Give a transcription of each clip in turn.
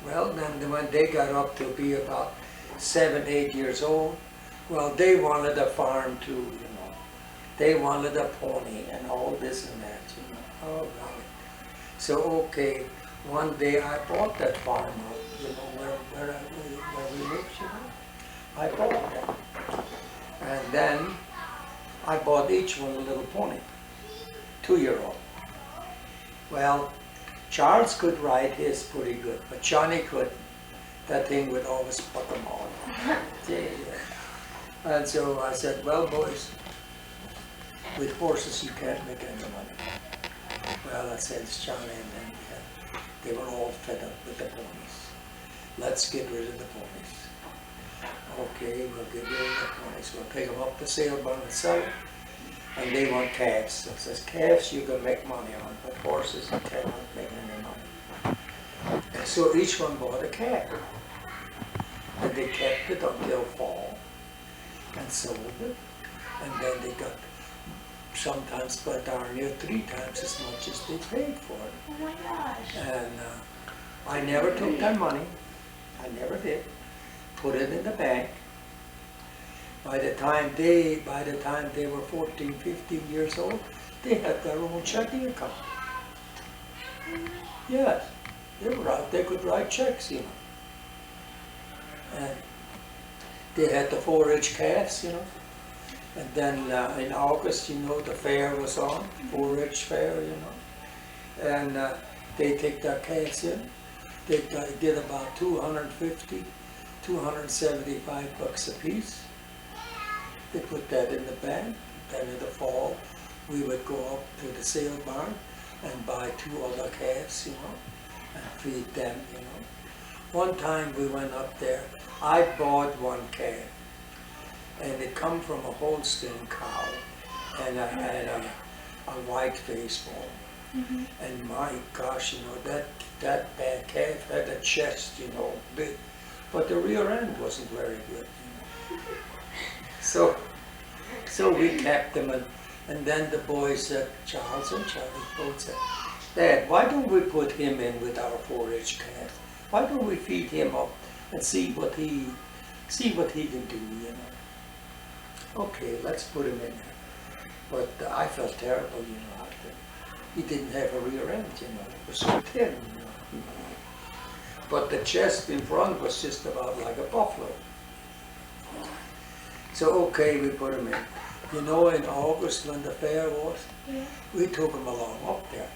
Well, then when they got up to be about 7, 8 years old, well, they wanted a farm too, you know. They wanted a pony and all this and that, you know. Oh, right. So, okay, one day I bought that farm up, you know, where we live, you know. I bought them. And then I bought each one a little pony, 2-year-old. Well, Charles could ride his pretty good, but Johnny couldn't. That thing would always put them on. Yeah. And so I said, well, boys, with horses you can't make any money. Well, I said, it's Johnny, and then they were all fed up with the ponies. Let's get rid of the ponies. Okay, we'll get rid of the ponies. We'll take them up to sale barn and sell them. And they want calves. So it says, calves you can make money on, but horses you cannot make any money. And so each one bought a calf. And they kept it until fall and sold it. And then they got sometimes but darn near 3 times as much as they paid for it. Oh my gosh. And I never took their money. I never did. Put it in the bank. By the time they were 14, 15 years old, they had their own checking account. Yes, they were out. They could write checks, you know. And they had the 4-H calves, you know. And then in August, you know, the fair was on, 4-H fair, you know. And they take their calves in. They did about 250, 275 bucks a piece. They put that in the bank. Then in the fall, we would go up to the sale barn and buy 2 other calves, you know, and feed them, you know. One time we went up there, I bought 1 calf, and it come from a Holstein cow and a white-faced bull. Mm-hmm. And my gosh, you know, that bad calf had a chest, you know, big, but the rear end wasn't very good, you know. So we kept them, and then the boys said, Charles and Charlie both said, Dad, why don't we put him in with our 4-H calf? Why don't we feed him up and see what he can do, you know? Okay, let's put him in there. But I felt terrible, you know, after. He didn't have a rear end, you know, it was so thin, you know. But the chest in front was just about like a buffalo. So okay, we put him in. You know, in August when the fair was, Yeah. we took him along up there.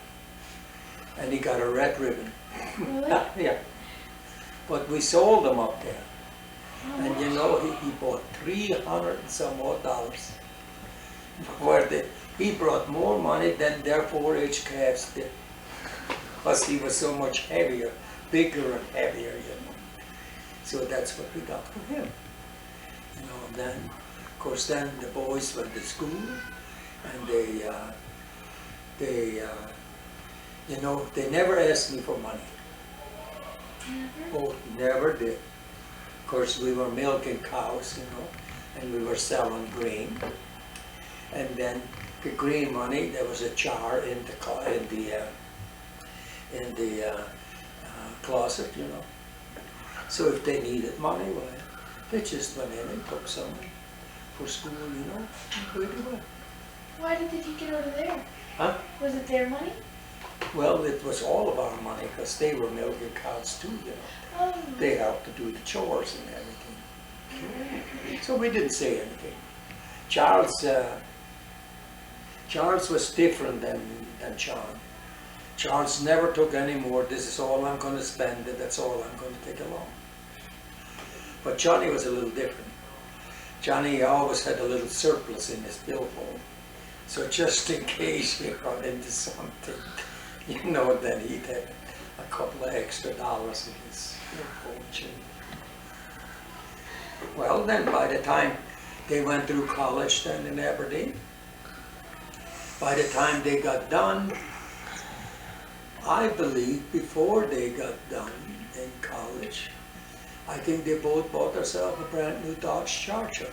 And he got a red ribbon. Really? Yeah. But we sold him up there. How And you much? know, he bought $300 and some odd dollars. Where he brought more money than their 4-H calves did. Plus he was so much heavier, bigger and heavier, you know. So that's what we got for him. You know, and then, of course, then the boys went to school, and you know, they never asked me for money. Never? Oh, never did. Of course, we were milking cows, you know, and we were selling grain. And then the grain money, there was a jar in the closet, you know. So if they needed money, well, they just went in and took some for school, you know, and away they went. Why did they take it out of there? Huh? Was it their money? Well, it was all of our money because they were milking cows too, you know. Oh. They helped to do the chores and everything. So we didn't say anything. Charles was different than John. Charles never took any more. This is all I'm going to spend, and that's all I'm going to take along. But Johnny was a little different. Johnny always had a little surplus in his billfold. So just in case we got into something, you know, then he'd have a couple of extra dollars in his billfold. Well, then by the time they went through college then in Aberdeen, by the time they got done, I believe before they got done in college, I think they both bought themselves a brand new Dodge Charger.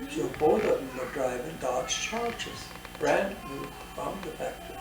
So both of them were driving Dodge Chargers, brand new from the factory.